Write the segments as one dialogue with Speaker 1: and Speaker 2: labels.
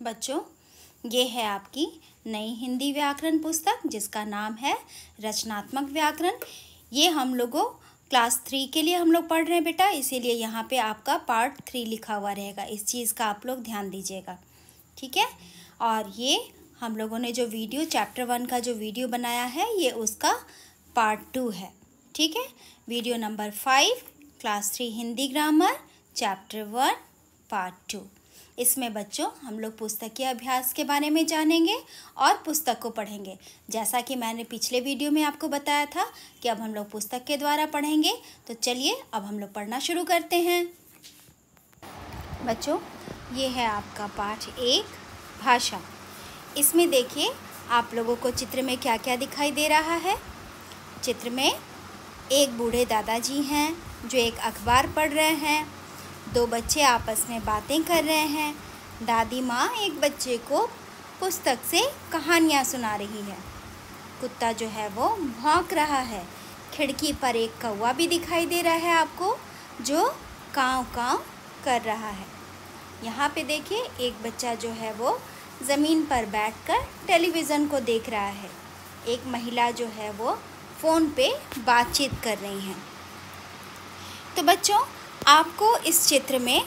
Speaker 1: बच्चों, ये है आपकी नई हिंदी व्याकरण पुस्तक जिसका नाम है रचनात्मक व्याकरण। ये हम लोगों क्लास 3 के लिए हम लोग पढ़ रहे हैं बेटा, इसीलिए यहाँ पे आपका पार्ट 3 लिखा हुआ रहेगा। इस चीज़ का आप लोग ध्यान दीजिएगा, ठीक है। और ये हम लोगों ने जो वीडियो चैप्टर 1 का जो वीडियो बनाया है ये उसका पार्ट 2 है, ठीक है। Video number 5 class 3 Hindi grammar chapter 1 part 2। इसमें बच्चों हम लोग पुस्तकीय अभ्यास के बारे में जानेंगे और पुस्तक को पढ़ेंगे। जैसा कि मैंने पिछले वीडियो में आपको बताया था कि अब हम लोग पुस्तक के द्वारा पढ़ेंगे, तो चलिए अब हम लोग पढ़ना शुरू करते हैं। बच्चों, ये है आपका पाठ 1 भाषा। इसमें देखिए आप लोगों को चित्र में क्या क्या दिखाई दे रहा है। चित्र में एक बूढ़े दादाजी हैं जो एक अखबार पढ़ रहे हैं। 2 बच्चे आपस में बातें कर रहे हैं। दादी माँ एक बच्चे को पुस्तक से कहानियाँ सुना रही है। कुत्ता जो है वो भौंक रहा है। खिड़की पर एक कौवा भी दिखाई दे रहा है आपको, जो काँव काँव कर रहा है। यहाँ पे देखिए एक बच्चा जो है वो ज़मीन पर बैठकर टेलीविज़न को देख रहा है। एक महिला जो है वो फ़ोन पे बातचीत कर रही हैं। तो बच्चों, आपको इस चित्र में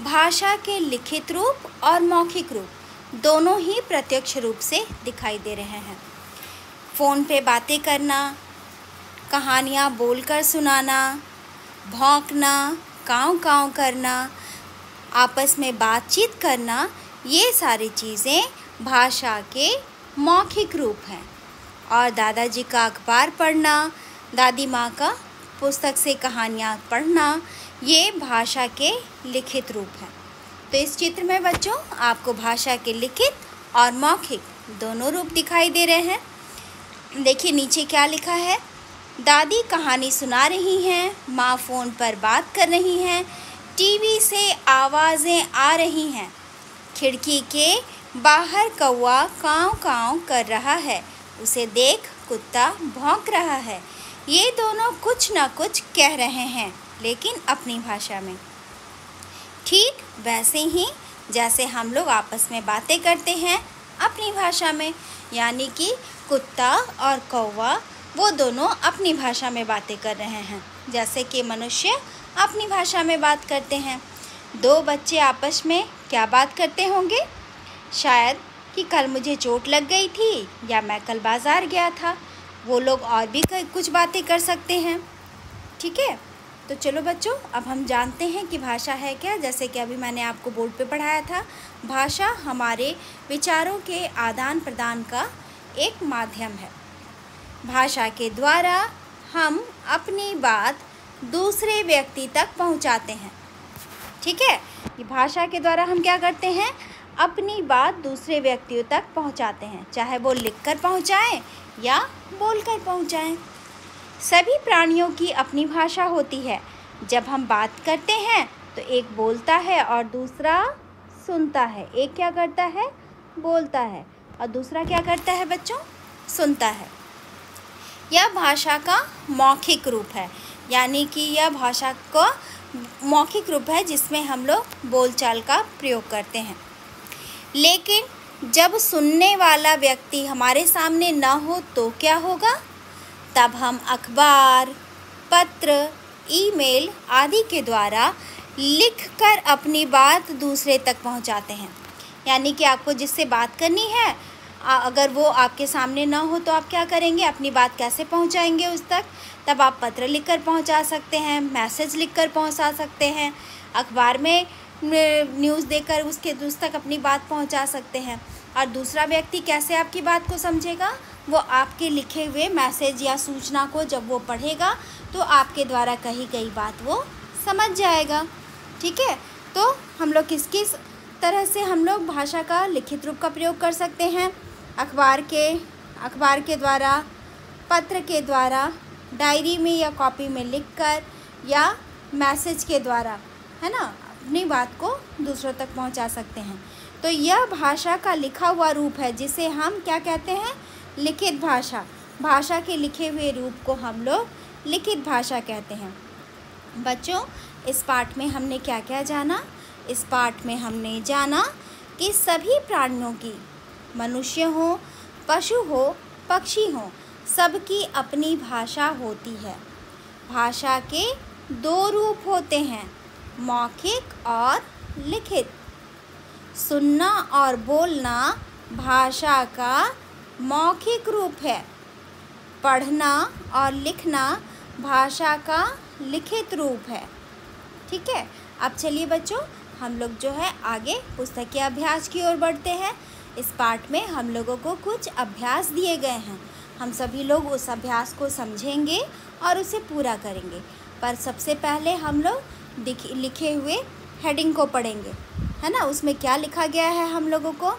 Speaker 1: भाषा के लिखित रूप और मौखिक रूप दोनों ही प्रत्यक्ष रूप से दिखाई दे रहे हैं। फ़ोन पे बातें करना, कहानियाँ बोलकर सुनाना, भौंकना, काँव काँव करना, आपस में बातचीत करना, ये सारी चीज़ें भाषा के मौखिक रूप हैं। और दादाजी का अखबार पढ़ना, दादी माँ का पुस्तक से कहानियाँ पढ़ना, ये भाषा के लिखित रूप हैं। तो इस चित्र में बच्चों आपको भाषा के लिखित और मौखिक दोनों रूप दिखाई दे रहे हैं। देखिए नीचे क्या लिखा है। दादी कहानी सुना रही हैं, माँ फ़ोन पर बात कर रही हैं, टीवी से आवाज़ें आ रही हैं, खिड़की के बाहर कौवा काँव काँव कर रहा है, उसे देख कुत्ता भौंक रहा है। ये दोनों कुछ न कुछ कह रहे हैं, लेकिन अपनी भाषा में। ठीक वैसे ही जैसे हम लोग आपस में बातें करते हैं अपनी भाषा में, यानी कि कुत्ता और कौवा वो दोनों अपनी भाषा में बातें कर रहे हैं, जैसे कि मनुष्य अपनी भाषा में बात करते हैं। 2 बच्चे आपस में क्या बात करते होंगे? शायद कि कल मुझे चोट लग गई थी, या मैं कल बाज़ार गया था। वो लोग और भी कुछ बातें कर सकते हैं, ठीक है। तो चलो बच्चों, अब हम जानते हैं कि भाषा है क्या। जैसे कि अभी मैंने आपको बोर्ड पे पढ़ाया था, भाषा हमारे विचारों के आदान प्रदान का एक माध्यम है। भाषा के द्वारा हम अपनी बात दूसरे व्यक्ति तक पहुंचाते हैं, ठीक है। ये भाषा के द्वारा हम क्या करते हैं? अपनी बात दूसरे व्यक्तियों तक पहुंचाते हैं, चाहे वो लिखकर पहुंचाएं या बोलकर पहुंचाएं। सभी प्राणियों की अपनी भाषा होती है। जब हम बात करते हैं तो एक बोलता है और दूसरा सुनता है। एक क्या करता है? बोलता है, और दूसरा क्या करता है बच्चों? सुनता है। यह भाषा का मौखिक रूप है, यानी कि यह भाषा का मौखिक रूप है जिसमें हम लोग बोलचाल का प्रयोग करते हैं। लेकिन जब सुनने वाला व्यक्ति हमारे सामने न हो तो क्या होगा? तब हम अखबार, पत्र, ईमेल आदि के द्वारा लिखकर अपनी बात दूसरे तक पहुंचाते हैं। यानी कि आपको जिससे बात करनी है, अगर वो आपके सामने न हो तो आप क्या करेंगे? अपनी बात कैसे पहुंचाएंगे उस तक? तब आप पत्र लिखकर पहुंचा सकते हैं, मैसेज लिखकर पहुंचा सकते हैं, अखबार में न्यूज़ देकर उस तक अपनी बात पहुंचा सकते हैं। और दूसरा व्यक्ति कैसे आपकी बात को समझेगा? वो आपके लिखे हुए मैसेज या सूचना को जब वो पढ़ेगा तो आपके द्वारा कही गई बात वो समझ जाएगा, ठीक है। तो हम लोग किस किस तरह से हम लोग भाषा का लिखित रूप का प्रयोग कर सकते हैं? अखबार के द्वारा, पत्र के द्वारा, डायरी में या कॉपी में लिखकर, या मैसेज के द्वारा, है ना, अपनी बात को दूसरों तक पहुंचा सकते हैं। तो यह भाषा का लिखा हुआ रूप है जिसे हम क्या कहते हैं? लिखित भाषा। भाषा के लिखे हुए रूप को हम लोग लिखित भाषा कहते हैं। बच्चों, इस पाठ में हमने क्या क्या जाना? इस पाठ में हमने जाना कि सभी प्राणियों की, मनुष्य हो, पशु हो, पक्षी हो, सबकी अपनी भाषा होती है। भाषा के दो रूप होते हैं, मौखिक और लिखित। सुनना और बोलना भाषा का मौखिक रूप है। पढ़ना और लिखना भाषा का लिखित रूप है। ठीक है, अब चलिए बच्चों, हम लोग जो है आगे पुस्तकीय अभ्यास की ओर बढ़ते हैं। इस पाठ में हम लोगों को कुछ अभ्यास दिए गए हैं। हम सभी लोग उस अभ्यास को समझेंगे और उसे पूरा करेंगे। पर सबसे पहले हम लोग लिखे हुए हेडिंग को पढ़ेंगे, है ना। उसमें क्या लिखा गया है हम लोगों को?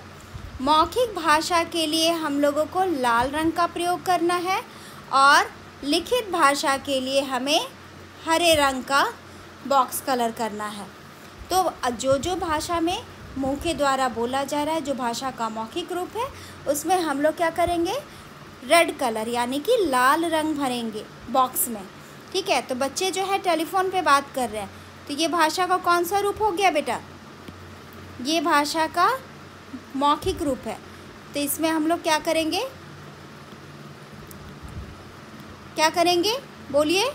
Speaker 1: मौखिक भाषा के लिए हम लोगों को लाल रंग का प्रयोग करना है और लिखित भाषा के लिए हमें हरे रंग का बॉक्स कलर करना है। तो जो भाषा में मुंह के द्वारा बोला जा रहा है, जो भाषा का मौखिक रूप है, उसमें हम लोग क्या करेंगे? रेड कलर यानी कि लाल रंग भरेंगे बॉक्स में। ठीक है, तो बच्चे जो है टेलीफोन पे बात कर रहे हैं, तो ये भाषा का कौन सा रूप हो गया बेटा? ये भाषा का मौखिक रूप है। तो इसमें हम लोग क्या करेंगे? क्या करेंगे बोलिए?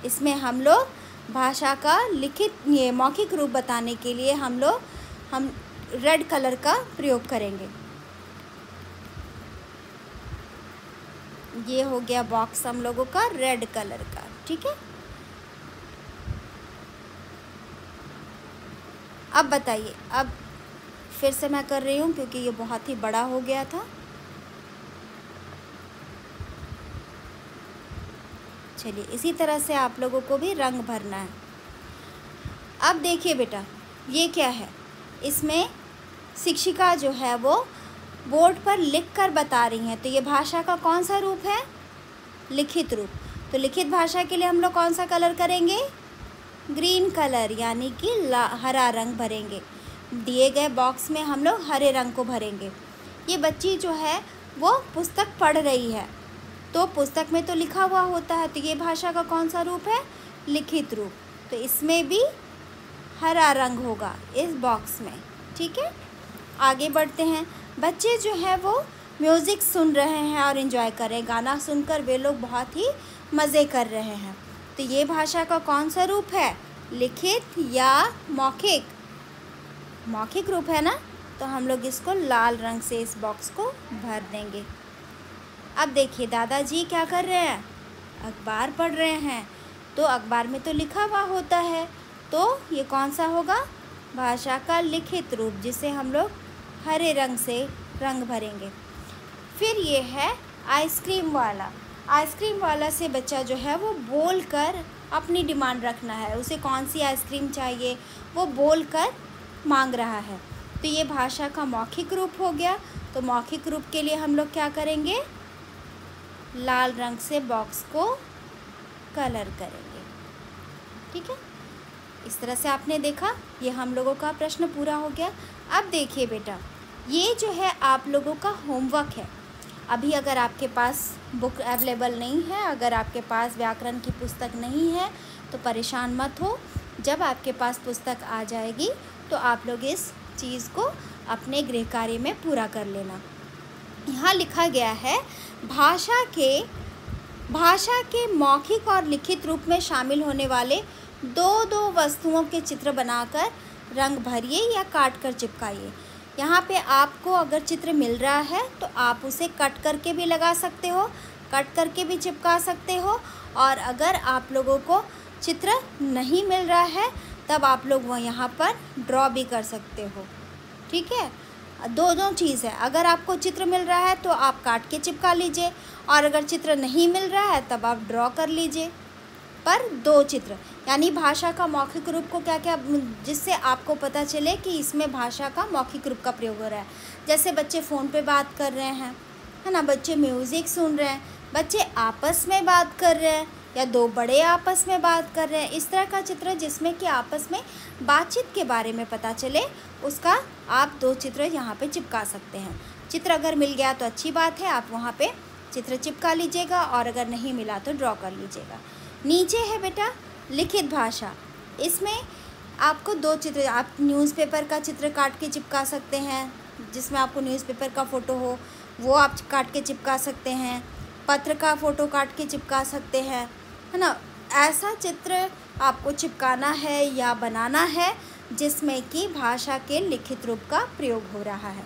Speaker 1: इसमें हम लोग भाषा का लिखित ये मौखिक रूप बताने के लिए हम रेड कलर का प्रयोग करेंगे। ये हो गया बॉक्स हम लोगों का रेड कलर का। ठीक है, अब बताइए। अब फिर से मैं कर रही हूँ क्योंकि ये बहुत ही बड़ा हो गया था। चलिए, इसी तरह से आप लोगों को भी रंग भरना है। अब देखिए बेटा, ये क्या है? इसमें शिक्षिका जो है वो बोर्ड पर लिख कर बता रही हैं। तो ये भाषा का कौन सा रूप है? लिखित रूप। तो लिखित भाषा के लिए हम लोग कौन सा कलर करेंगे? ग्रीन कलर यानी कि हरा रंग भरेंगे। दिए गए बॉक्स में हम लोग हरे रंग को भरेंगे। ये बच्ची जो है वो पुस्तक पढ़ रही है, तो पुस्तक में तो लिखा हुआ होता है, तो ये भाषा का कौन सा रूप है? लिखित रूप। तो इसमें भी हरा रंग होगा इस बॉक्स में। ठीक है, आगे बढ़ते हैं। बच्चे जो है वो म्यूज़िक सुन रहे हैं और एंजॉय कर रहे हैं। गाना सुनकर वे लोग बहुत ही मज़े कर रहे हैं। तो ये भाषा का कौन सा रूप है? लिखित या मौखिक? मौखिक रूप है ना, तो हम लोग इसको लाल रंग से इस बॉक्स को भर देंगे। अब देखिए दादाजी क्या कर रहे हैं? अखबार पढ़ रहे हैं। तो अखबार में तो लिखा हुआ होता है, तो ये कौन सा होगा? भाषा का लिखित रूप, जिसे हम लोग हरे रंग से रंग भरेंगे। फिर ये है आइसक्रीम वाला। आइसक्रीम वाला से बच्चा जो है वो बोल कर अपनी डिमांड रखना है। उसे कौन सी आइसक्रीम चाहिए वो बोल कर मांग रहा है। तो ये भाषा का मौखिक रूप हो गया। तो मौखिक रूप के लिए हम लोग क्या करेंगे? लाल रंग से बॉक्स को कलर करेंगे। ठीक है, इस तरह से आपने देखा, ये हम लोगों का प्रश्न पूरा हो गया। अब देखिए बेटा, ये जो है आप लोगों का होमवर्क है। अभी अगर आपके पास बुक अवेलेबल नहीं है, अगर आपके पास व्याकरण की पुस्तक नहीं है, तो परेशान मत हो। जब आपके पास पुस्तक आ जाएगी तो आप लोग इस चीज़ को अपने गृह कार्य में पूरा कर लेना। यहाँ लिखा गया है, भाषा के मौखिक और लिखित रूप में शामिल होने वाले दो वस्तुओं के चित्र बनाकर रंग भरिए या काट कर चिपकाइए। यहाँ पे आपको अगर चित्र मिल रहा है तो आप उसे कट करके भी लगा सकते हो, कट करके भी चिपका सकते हो। और अगर आप लोगों को चित्र नहीं मिल रहा है तब आप लोग वो यहाँ पर ड्रॉ भी कर सकते हो। ठीक है, दो चीज़ है। अगर आपको चित्र मिल रहा है तो आप काट के चिपका लीजिए, और अगर चित्र नहीं मिल रहा है तब आप ड्रॉ कर लीजिए। पर दो चित्र, यानी भाषा का मौखिक रूप को क्या क्या, जिससे आपको पता चले कि इसमें भाषा का मौखिक रूप का प्रयोग हो रहा है। जैसे बच्चे फ़ोन पे बात कर रहे हैं, है ना, बच्चे म्यूज़िक सुन रहे हैं, बच्चे आपस में बात कर रहे हैं, या दो बड़े आपस में बात कर रहे हैं। इस तरह का चित्र जिसमें कि आपस में बातचीत के बारे में पता चले, उसका आप दो चित्र यहाँ पे चिपका सकते हैं। चित्र अगर मिल गया तो अच्छी बात है, आप वहाँ पे चित्र चिपका लीजिएगा, और अगर नहीं मिला तो ड्रॉ कर लीजिएगा। नीचे है बेटा लिखित भाषा। इसमें आपको 2 चित्र, आप न्यूज़पेपर का चित्र काट के चिपका सकते हैं, जिसमें आपको न्यूज़पेपर का फ़ोटो हो वो आप काट के चिपका सकते हैं, पत्र का फ़ोटो काट के चिपका सकते हैं, है ना। ऐसा चित्र आपको चिपकाना है या बनाना है जिसमें कि भाषा के लिखित रूप का प्रयोग हो रहा है।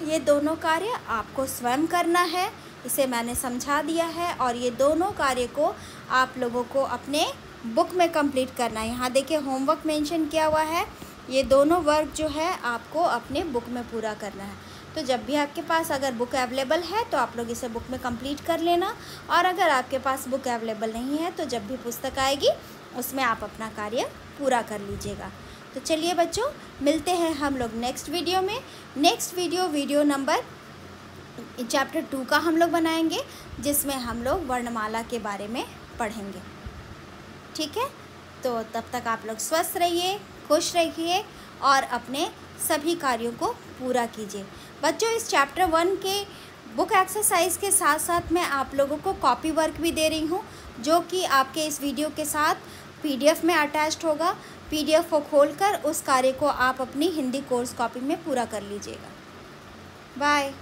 Speaker 1: ये दोनों कार्य आपको स्वयं करना है, इसे मैंने समझा दिया है, और ये दोनों कार्य को आप लोगों को अपने बुक में कंप्लीट करना है। यहाँ देखिए होमवर्क मेंशन किया हुआ है, ये दोनों वर्क जो है आपको अपने बुक में पूरा करना है। तो जब भी आपके पास अगर बुक अवेलेबल है तो आप लोग इसे बुक में कंप्लीट कर लेना, और अगर आपके पास बुक अवेलेबल नहीं है तो जब भी पुस्तक आएगी उसमें आप अपना कार्य पूरा कर लीजिएगा। तो चलिए बच्चों, मिलते हैं हम लोग नेक्स्ट वीडियो में। नेक्स्ट वीडियो नंबर चैप्टर 2 का हम लोग बनाएंगे, जिसमें हम लोग वर्णमाला के बारे में पढ़ेंगे। ठीक है, तो तब तक आप लोग स्वस्थ रहिए, खुश रहिए और अपने सभी कार्यों को पूरा कीजिए। बच्चों, इस चैप्टर 1 के बुक एक्सरसाइज के साथ साथ मैं आप लोगों को कॉपी वर्क भी दे रही हूँ, जो कि आपके इस वीडियो के साथ PDF में अटैच्ड होगा। PDF को खोलकर उस कार्य को आप अपनी हिंदी कोर्स कॉपी में पूरा कर लीजिएगा। बाय।